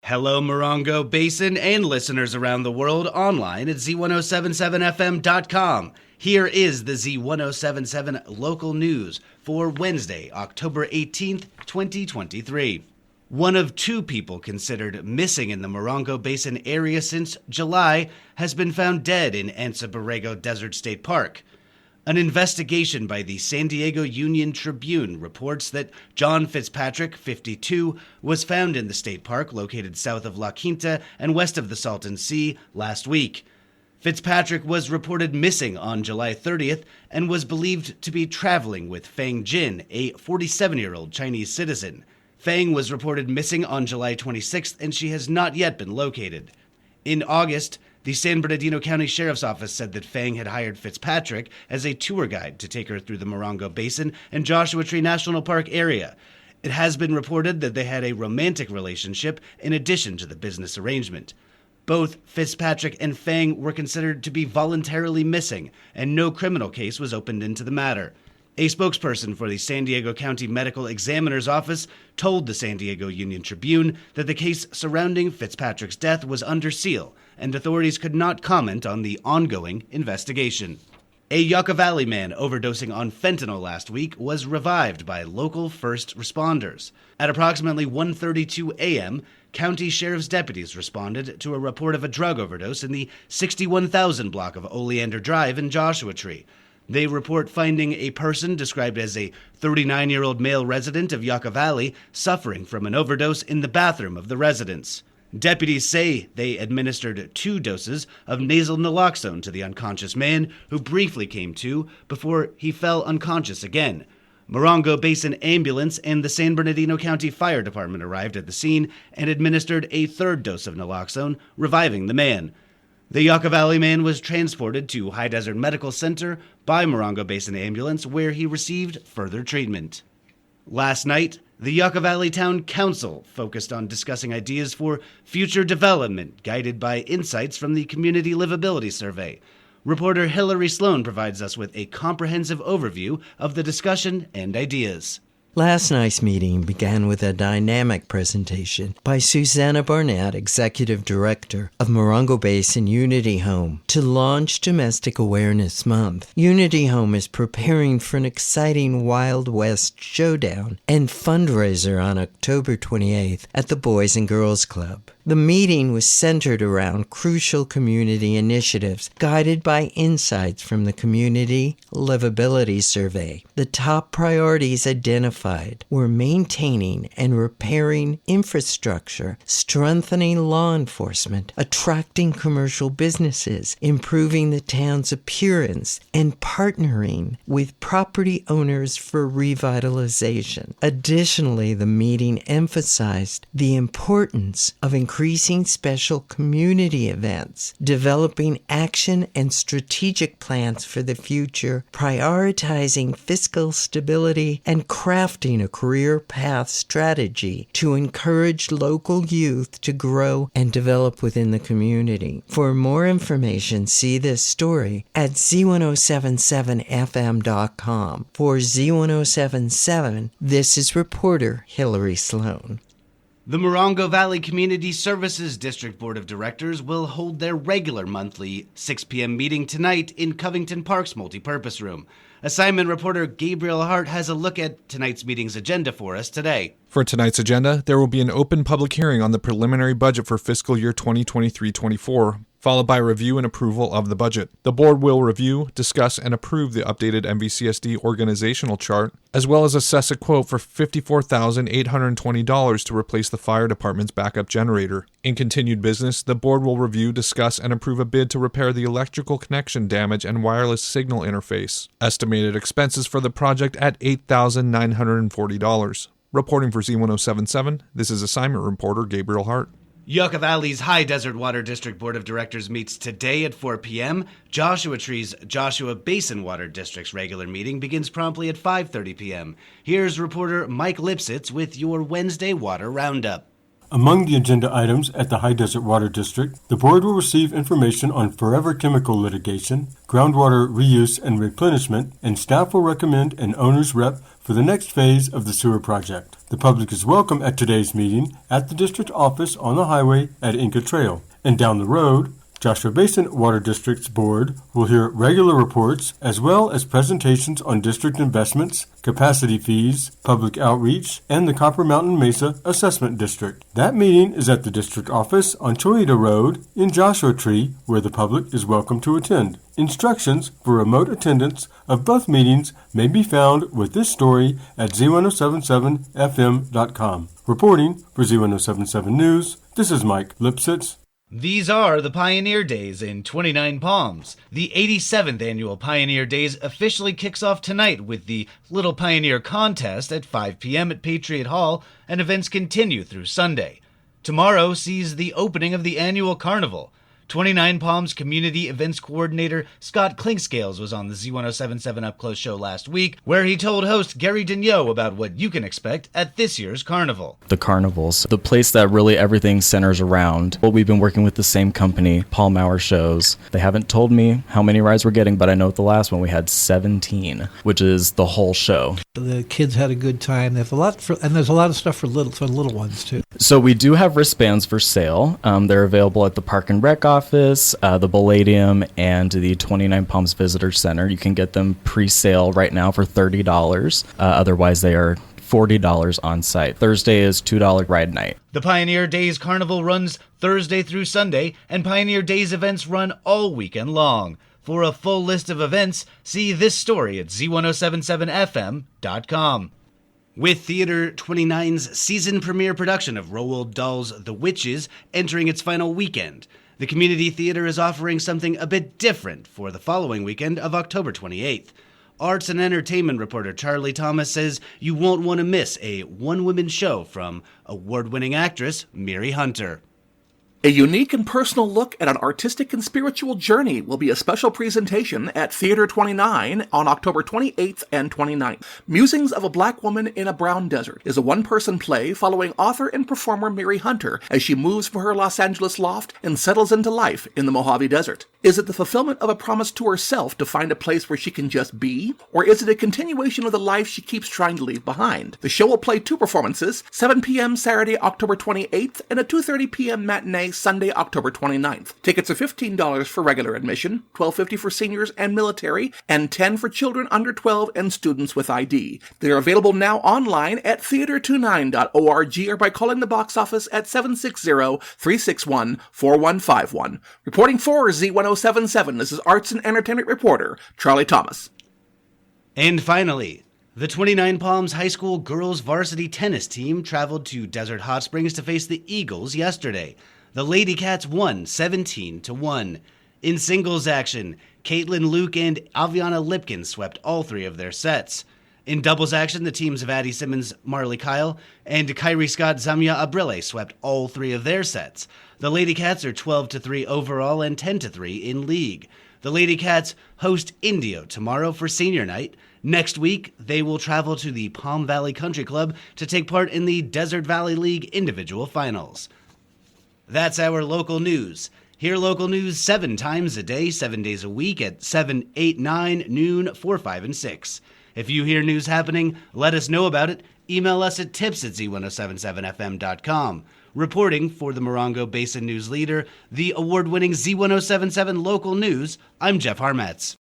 Hello, Morongo Basin and listeners around the world online at Z107.7fm.com. Here is the Z107.7 local news for Wednesday, October 18th, 2023. One of two people considered missing in the Morongo Basin area since July has been found dead in Anza Borrego Desert State Park. An investigation by the San Diego Union Tribune reports that John Fitzpatrick, 52, was found in the state park located south of La Quinta and west of the Salton Sea last week. Fitzpatrick was reported missing on July 30th and was believed to be traveling with Fang Jin, a 47-year-old Chinese citizen. Fang was reported missing on July 26th, and she has not yet been located. In August, the San Bernardino County Sheriff's Office said that Fang had hired Fitzpatrick as a tour guide to take her through the Morongo Basin and Joshua Tree National Park area. It has been reported that they had a romantic relationship in addition to the business arrangement. Both Fitzpatrick and Fang were considered to be voluntarily missing, and no criminal case was opened into the matter. A spokesperson for the San Diego County Medical Examiner's Office told the San Diego Union Tribune that the case surrounding Fitzpatrick's death was under seal, and authorities could not comment on the ongoing investigation. A Yucca Valley man overdosing on fentanyl last week was revived by local first responders. At approximately 1:32 a.m., county sheriff's deputies responded to a report of a drug overdose in the 61,000 block of Oleander Drive in Joshua Tree. They report finding a person described as a 39-year-old male resident of Yucca Valley suffering from an overdose in the bathroom of the residence. Deputies say they administered 2 doses of nasal naloxone to the unconscious man, who briefly came to before he fell unconscious again. Morongo Basin Ambulance and the San Bernardino County Fire Department arrived at the scene and administered a 3rd dose of naloxone, reviving the man. The Yucca Valley man was transported to High Desert Medical Center by Morongo Basin Ambulance, where he received further treatment. Last night, the Yucca Valley Town Council focused on discussing ideas for future development, guided by insights from the Community Livability Survey. Reporter Hillary Sloan provides us with a comprehensive overview of the discussion and ideas. Last night's meeting began with a dynamic presentation by Susanna Barnett, Executive Director of Morongo Basin Unity Home, to launch Domestic Awareness Month. Unity Home is preparing for an exciting Wild West showdown and fundraiser on October 28th at the Boys and Girls Club. The meeting was centered around crucial community initiatives guided by insights from the Community Livability Survey. The top priorities identified were maintaining and repairing infrastructure, strengthening law enforcement, attracting commercial businesses, improving the town's appearance, and partnering with property owners for revitalization. Additionally, the meeting emphasized the importance of increasing special community events, developing action and strategic plans for the future, prioritizing fiscal stability, and crafting a career path strategy to encourage local youth to grow and develop within the community. For more information, see this story at Z107.7fm.com. For Z107.7, this is reporter Hillary Sloan. The Morongo Valley Community Services District Board of Directors will hold their regular monthly 6 p.m. meeting tonight in Covington Park's multipurpose room. Assignment reporter Gabriel Hart has a look at tonight's meeting's agenda for us today. For tonight's agenda, there will be an open public hearing on the preliminary budget for fiscal year 2023-24, followed by review and approval of the budget. The board will review, discuss, and approve the updated MVCSD organizational chart, as well as assess a quote for $54,820 to replace the fire department's backup generator. In continued business, the board will review, discuss, and approve a bid to repair the electrical connection damage and wireless signal interface. Estimated expenses for the project at $8,940. Reporting for Z107.7, this is assignment reporter Gabriel Hart. Yucca Valley's High Desert Water District Board of Directors meets today at 4 p.m. Joshua Tree's Joshua Basin Water District's regular meeting begins promptly at 5:30 p.m. Here's reporter Mike Lipsitz with your Wednesday Water Roundup. Among the agenda items at the High Desert Water District, the board will receive information on forever chemical litigation, groundwater reuse and replenishment, and staff will recommend an owner's rep for the next phase of the sewer project. The public is welcome at today's meeting at the district office on the highway at Inca Trail. And down the road, Joshua Basin Water District's board will hear regular reports as well as presentations on district investments, capacity fees, public outreach, and the Copper Mountain Mesa Assessment District. That meeting is at the district office on Choita Road in Joshua Tree, where the public is welcome to attend. Instructions for remote attendance of both meetings may be found with this story at Z107.7fm.com. Reporting for Z107.7 News, this is Mike Lipsitz. These are the Pioneer Days in 29 Palms. The 87th Annual Pioneer Days officially kicks off tonight with the Little Pioneer Contest at 5 p.m. at Patriot Hall, and events continue through Sunday. Tomorrow sees the opening of the annual carnival. 29 Palms Community Events Coordinator Scott Clinkscales was on the Z107.7 Up Close show last week, where he told host Gary Deneau about what you can expect at this year's carnival. The carnivals, the place that really everything centers around. Well, we've been working with the same company, Palm Hour Shows. They haven't told me how many rides we're getting, but I know at the last one we had 17, which is the whole show. The kids had a good time. There's a lot and there's a lot of stuff for little ones too. So we do have wristbands for sale. They're available at the Park and Rec office, the Palladium, and the 29 Palms Visitor Center. You can get them pre-sale right now for $30. Otherwise, they are $40 on site. Thursday is $2 ride night. The Pioneer Days Carnival runs Thursday through Sunday, and Pioneer Days events run all weekend long. For a full list of events, see this story at Z107.7fm.com. With Theater 29's season premiere production of Roald Dahl's The Witches entering its final weekend, the Community Theater is offering something a bit different for the following weekend of October 28th. Arts and entertainment reporter Charlie Thomas says you won't want to miss a one-woman show from award-winning actress Mary Hunter. A unique and personal look at an artistic and spiritual journey will be a special presentation at Theater 29 on October 28th and 29th. Musings of a Black Woman in a Brown Desert is a one-person play following author and performer Mary Hunter as she moves from her Los Angeles loft and settles into life in the Mojave Desert. Is it the fulfillment of a promise to herself to find a place where she can just be? Or is it a continuation of the life she keeps trying to leave behind? The show will play two performances, 7 p.m. Saturday, October 28th, and a 2:30 p.m. matinee Sunday, October 29th. Tickets are $15 for regular admission, $12.50 for seniors and military, and $10 for children under 12 and students with ID. They are available now online at theater29.org or by calling the box office at 760-361-4151. Reporting for Z107.7, this is Arts and Entertainment reporter Charlie Thomas. And finally, the 29 Palms High School girls varsity tennis team traveled to Desert Hot Springs to face the Eagles yesterday. The Lady Cats won 17-1. In singles action, Caitlin Luke and Aviana Lipkin swept all three of their sets. In doubles action, the teams of Addie Simmons, Marley Kyle, and Kyrie Scott Zamia Abrile swept all three of their sets. The Lady Cats are 12-3 overall and 10-3 in league. The Lady Cats host Indio tomorrow for senior night. Next week, they will travel to the Palm Valley Country Club to take part in the Desert Valley League individual finals. That's our local news. Hear local news 7 times a day, 7 days a week at 7, 8, 9, noon, 4, 5, and 6. If you hear news happening, let us know about it. Email us at tips@z1077fm.com. Reporting for the Morongo Basin News Leader, the award-winning Z107.7 Local News, I'm Jeff Harmetz.